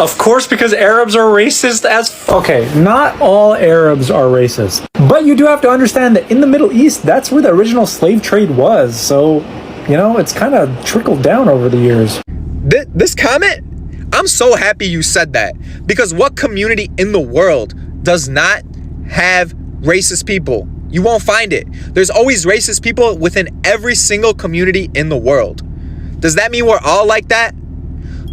Of course, because Arabs are racist as Okay, not all Arabs are racist. But you do have to understand that in the Middle East, that's where the original slave trade was. So, you know, it's kind of trickled down over the years. This comment, I'm so happy you said that. Because what community in the world does not have racist people? You won't find it. There's always racist people within every single community in the world. Does that mean we're all like that?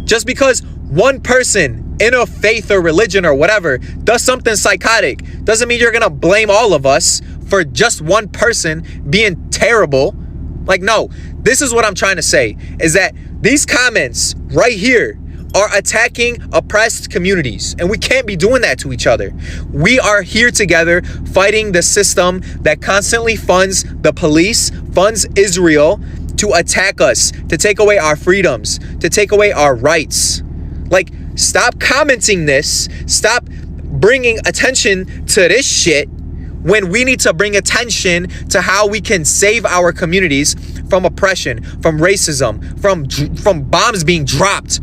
Just because one person in a faith or religion or whatever does something psychotic doesn't mean you're gonna blame all of us for just one person being terrible. Like, no, this is what I'm trying to say, is that these comments right here are attacking oppressed communities, and we can't be doing that to each other. We are here together fighting the system that constantly funds the police, funds Israel to attack us, to take away our freedoms, to take away our rights. Like, stop commenting this, stop bringing attention to this shit when we need to bring attention to how we can save our communities from oppression, from racism, from bombs being dropped,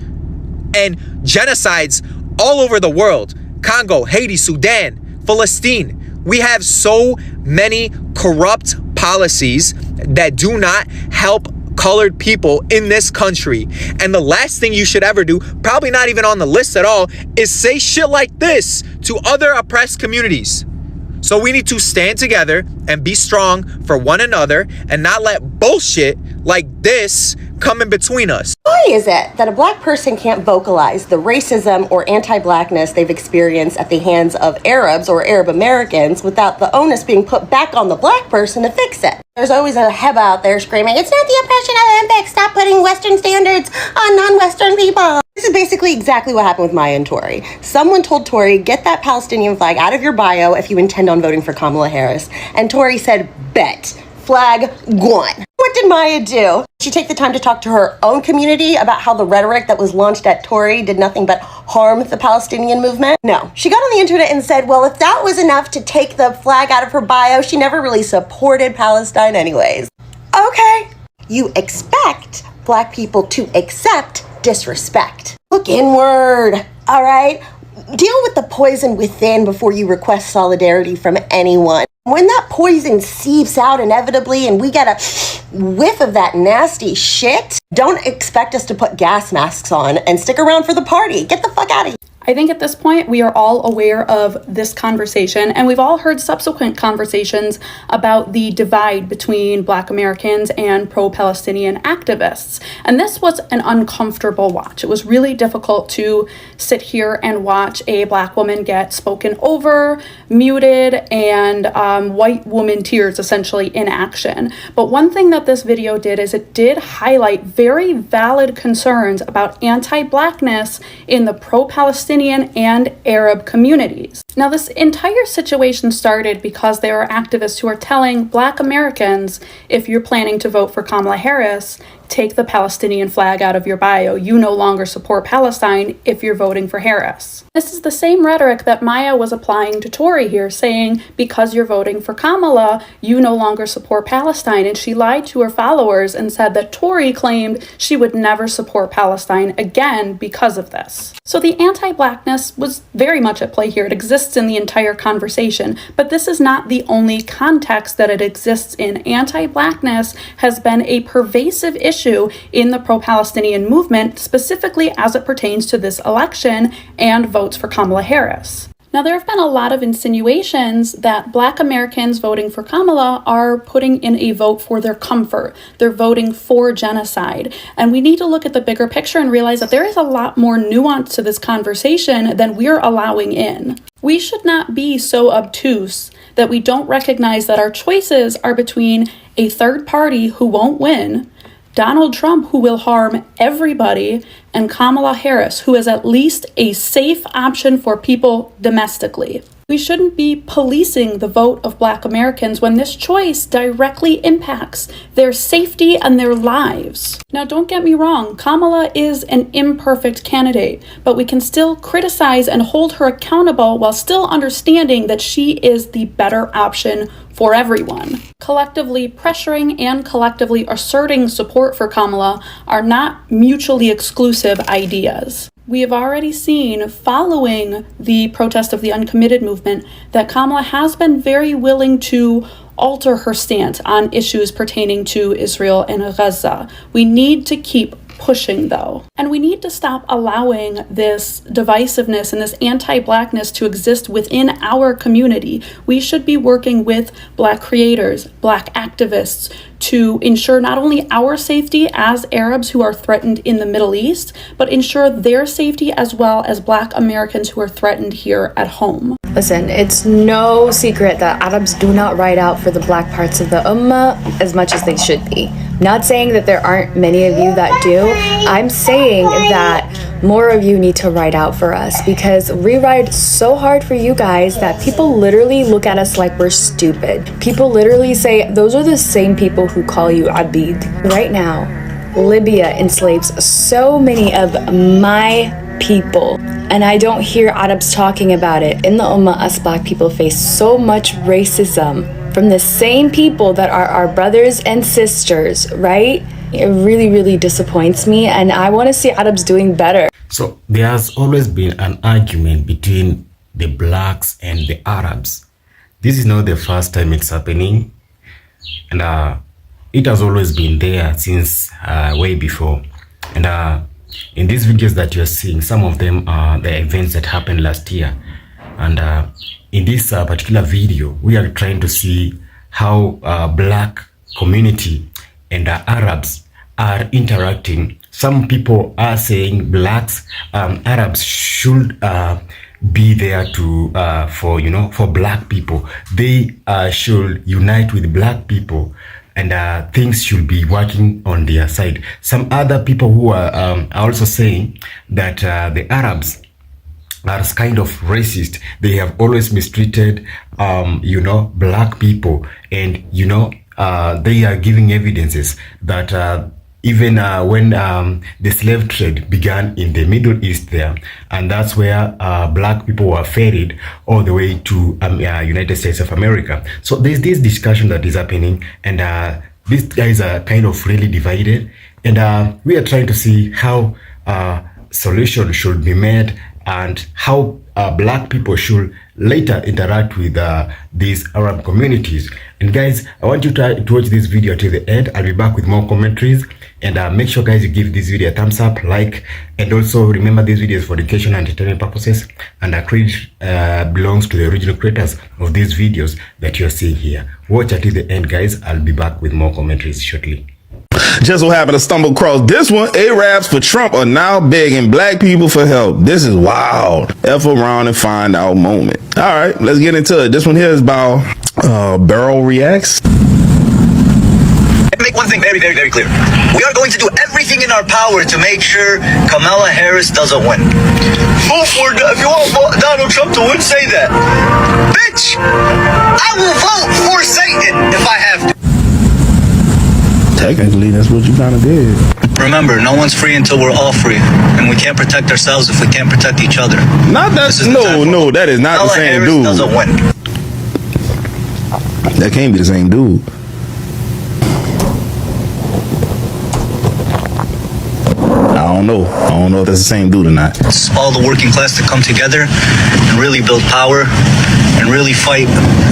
and genocides all over the world. Congo, Haiti, Sudan, Palestine. We have so many corrupt policies that do not help colored people in this country. And the last thing you should ever do, probably not even on the list at all, is say shit like this to other oppressed communities. So we need to stand together and be strong for one another and not let bullshit like this come in between us. Why is it that a black person can't vocalize the racism or anti-blackness they've experienced at the hands of Arabs or Arab Americans without the onus being put back on the black person to fix it? There's always a heba out there screaming, "It's not the oppression of the Olympics. Stop putting Western standards on non-Western people." This is basically exactly what happened with Maya and Tory. Someone told Tory, "Get that Palestinian flag out of your bio if you intend on voting for Kamala Harris." And Tory said, "Bet. Flag gone." What did Maya do? Did she take the time to talk to her own community about how the rhetoric that was launched at Tory did nothing but harm the Palestinian movement? No. She got on the internet and said, well, if that was enough to take the flag out of her bio, she never really supported Palestine anyways. Okay. You expect black people to accept disrespect. Look inward, all right? Deal with the poison within before you request solidarity from anyone. When that poison seeps out inevitably and we get a whiff of that nasty shit, don't expect us to put gas masks on and stick around for the party. Get the fuck out of here. I think at this point we are all aware of this conversation, and we've all heard subsequent conversations about the divide between Black Americans and pro-Palestinian activists. And this was an uncomfortable watch. It was really difficult to sit here and watch a Black woman get spoken over, muted, and white woman tears essentially in action. But one thing that this video did is it did highlight very valid concerns about anti-Blackness in the pro-Palestinian and Arab communities. Now, this entire situation started because there are activists who are telling Black Americans, if you're planning to vote for Kamala Harris, take the Palestinian flag out of your bio. You no longer support Palestine if you're voting for Harris. This is the same rhetoric that Maya was applying to Tory here, saying because you're voting for Kamala, you no longer support Palestine. And she lied to her followers and said that Tory claimed she would never support Palestine again because of this. So the anti-Blackness was very much at play here. It exists in the entire conversation, but this is not the only context that it exists in. Anti-Blackness has been a pervasive issue in the pro-Palestinian movement, specifically as it pertains to this election and votes for Kamala Harris. Now, there have been a lot of insinuations that Black Americans voting for Kamala are putting in a vote for their comfort. They're voting for genocide. And we need to look at the bigger picture and realize that there is a lot more nuance to this conversation than we're allowing in. We should not be so obtuse that we don't recognize that our choices are between a third party who won't win, Donald Trump, who will harm everybody, and Kamala Harris, who is at least a safe option for people domestically. We shouldn't be policing the vote of Black Americans when this choice directly impacts their safety and their lives. Now, don't get me wrong, Kamala is an imperfect candidate, but we can still criticize and hold her accountable while still understanding that she is the better option for everyone. Collectively pressuring and collectively asserting support for Kamala are not mutually exclusive ideas. We have already seen, following the protest of the uncommitted movement, that Kamala has been very willing to alter her stance on issues pertaining to Israel and Gaza. We need to keep pushing, though. And we need to stop allowing this divisiveness and this anti-blackness to exist within our community. We should be working with Black creators, Black activists, to ensure not only our safety as Arabs who are threatened in the Middle East, but ensure their safety as well as Black Americans who are threatened here at home. Listen, it's no secret that Arabs do not ride out for the Black parts of the Ummah as much as they should be. Not saying that there aren't many of you that do. I'm saying that more of you need to ride out for us, because we ride so hard for you guys that people literally look at us like we're stupid. People literally say, those are the same people who call you Abid. Right now, Libya enslaves so many of my people, and I don't hear Arabs talking about it. In the Ummah, us Black people face so much racism from the same people that are our brothers and sisters, right? It really, really disappoints me, and I want to see Arabs doing better. So there has always been an argument between the Blacks and the Arabs. This is not the first time it's happening, and it has always been there since way before. And in these videos that you're seeing, some of them are the events that happened last year. And in this particular video, we are trying to see how Black community and Arabs are interacting. Some people are saying Blacks, Arabs should be there to for Black people. They should unite with Black people, and things should be working on their side. Some other people who are also saying that the Arabs are kind of racist. They have always mistreated Black people, and they are giving evidences that even when the slave trade began in the Middle East there, and that's where Black people were ferried all the way to United States of America. So there's this discussion that is happening, and these guys are kind of really divided, and we are trying to see how solution should be made, and how Black people should later interact with these Arab communities. And guys, I want you to watch this video till the end. I'll be back with more commentaries, and make sure guys you give this video a thumbs up, like, and also remember this video is for education and entertainment purposes, and credit belongs to the original creators of these videos that you're seeing here. Watch until the end, guys. I'll be back with more commentaries shortly. Just so happened to stumble across this one. Arabs for Trump are now begging Black people for help. This is wild. F around and find out moment. All right, let's get into it. This one here is about Barrel Reacts. Make one thing very, very, very clear. We are going to do everything in our power to make sure Kamala Harris doesn't win. Vote for, if you want Donald Trump to win, say that. Bitch, I will vote for Satan if I have to. Technically, that's what you kind of did. Remember, no one's free until we're all free, and we can't protect ourselves if we can't protect each other. Not that. No, that is not Kamala the same Harris dude. doesn't win. That can't be the same dude. I don't know if that's the same dude or not. It's all the working class to come together and really build power and really fight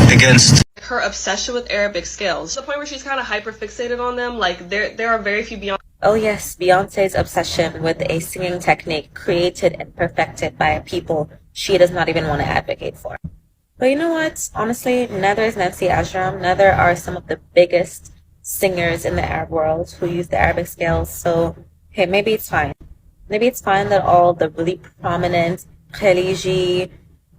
against her obsession with Arabic scales, to the point where she's kind of hyper fixated on them. Like there are very few Beyonce. Oh yes, Beyonce's obsession with a singing technique created and perfected by a people she does not even want to advocate for. But you know what? Honestly, neither is Nancy Ajram, neither are some of the biggest singers in the Arab world who use the Arabic scales. So hey, maybe it's fine. Maybe it's fine that all the really prominent Khaliji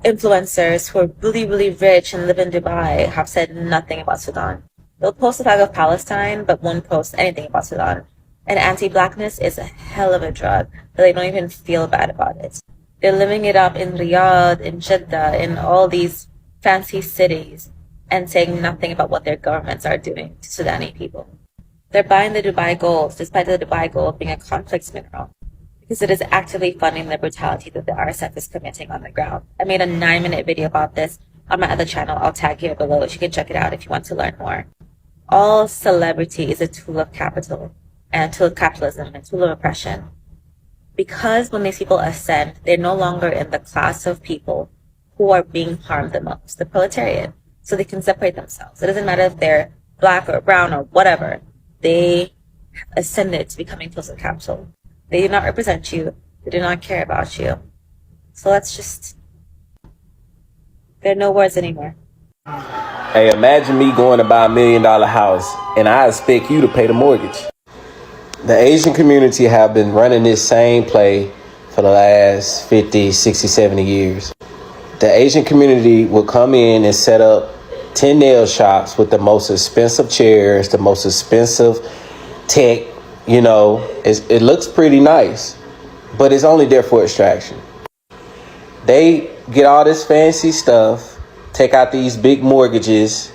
influencers who are really, really rich and live in Dubai have said nothing about Sudan. They'll post the flag of Palestine, but won't post anything about Sudan. And anti-blackness is a hell of a drug, but they don't even feel bad about it. They're living it up in Riyadh, in Jeddah, in all these fancy cities, and saying nothing about what their governments are doing to Sudani people. They're buying the Dubai gold, despite the Dubai gold being a conflict mineral, because it is actively funding the brutality that the RSF is committing on the ground. I made a 9-minute video about this. on my other channel. I'll tag here below. You can check it out if you want to learn more. All celebrity is a tool of capital and a tool of capitalism and a tool of oppression. Because when these people ascend, they're no longer in the class of people who are being harmed the most, the proletariat. So they can separate themselves. It doesn't matter if they're black or brown or whatever. They ascended to becoming tools of capital. They do not represent you. They do not care about you. So let's just... There are no words anymore. Hey, imagine me going to buy $1 million house and I expect you to pay the mortgage. The Asian community have been running this same play for the last 50, 60, 70 years. The Asian community will come in and set up 10 nail shops with the most expensive chairs, the most expensive tech. You know, it looks pretty nice, but it's only there for extraction. They get all this fancy stuff, take out these big mortgages,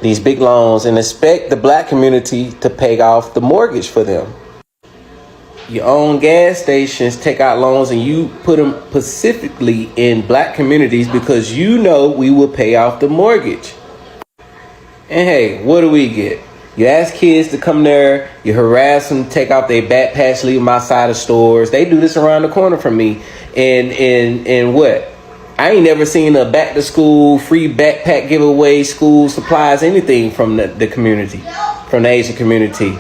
these big loans, and expect the black community to pay off the mortgage for them. You own gas stations, take out loans, and you put them specifically in black communities because you know we will pay off the mortgage. And hey, what do we get? You ask kids to come there, you harass them, take off their backpacks, leave them outside of stores. They do this around the corner from me. And what? I ain't never seen a back to school, free backpack giveaway, school supplies, anything from the community, from the Asian community,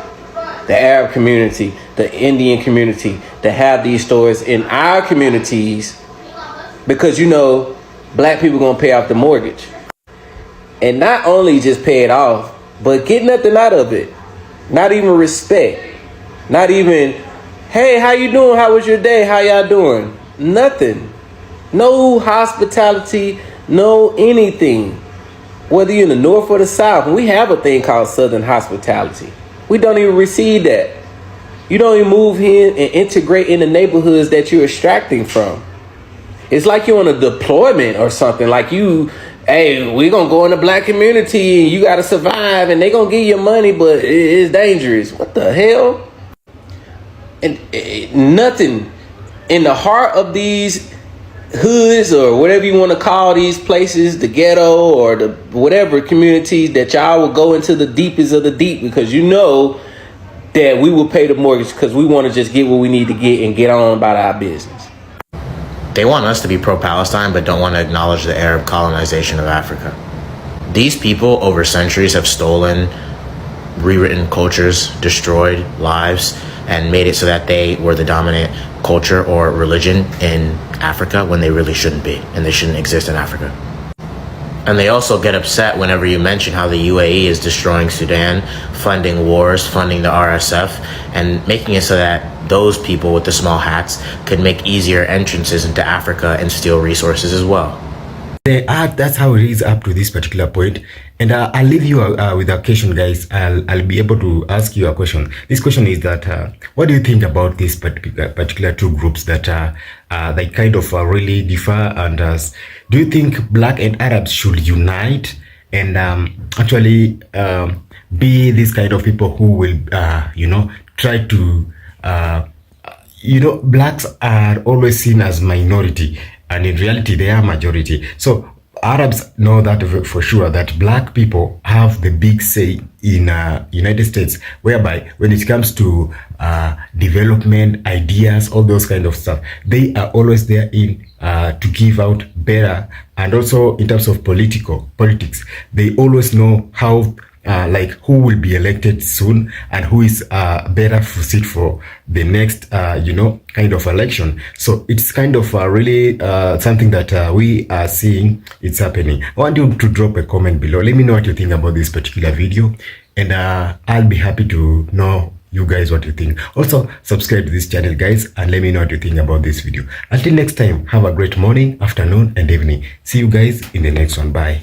the Arab community, the Indian community, to have these stores in our communities because, you know, black people gonna pay off the mortgage. And not only just pay it off, but get nothing out of it. Not even respect. Not even, hey, how you doing? How was your day? How y'all doing? Nothing. No hospitality, no anything. Whether you're in the north or the south, we have a thing called Southern hospitality. We don't even receive that. You don't even move in and integrate in the neighborhoods that you're extracting from. It's like you're on a deployment or something. Like you, hey, we're going to go in the black community and you got to survive and they're going to give you money, but it's dangerous. What the hell? And nothing in the heart of these hoods or whatever you want to call these places, the ghetto or the whatever communities, that y'all will go into the deepest of the deep because you know that we will pay the mortgage because we want to just get what we need to get and get on about our business. They want us to be pro-Palestine but don't want to acknowledge the Arab colonization of Africa. These people over centuries have stolen, rewritten cultures, destroyed lives, and made it so that they were the dominant culture or religion in Africa when they really shouldn't be, and they shouldn't exist in Africa. And they also get upset whenever you mention how the UAE is destroying Sudan, funding wars, funding the RSF, and making it so that those people with the small hats could make easier entrances into Africa and steal resources as well. That's how it is up to this particular point. And I'll leave you with a question, guys. I'll be able to ask you a question. This question is that what do you think about these particular two groups that they kind of really differ? And do you think black and Arabs should unite and actually be these kind of people who will, try to, blacks are always seen as minority, and in reality they are majority. So Arabs know that for sure, that black people have the big say in United States, whereby when it comes to development, ideas, all those kind of stuff, they are always there in to give out better. And also in terms of politics, they always know how who will be elected soon and who is better for seat for the next kind of election. So it's kind of really something that we are seeing it's happening. I want you to drop a comment below. Let me know what you think about this particular video, and I'll be happy to know you guys what you think. Also subscribe to this channel, guys, and let me know what you think about this video. Until next time, have a great morning, afternoon, and evening. See you guys in the next one. Bye.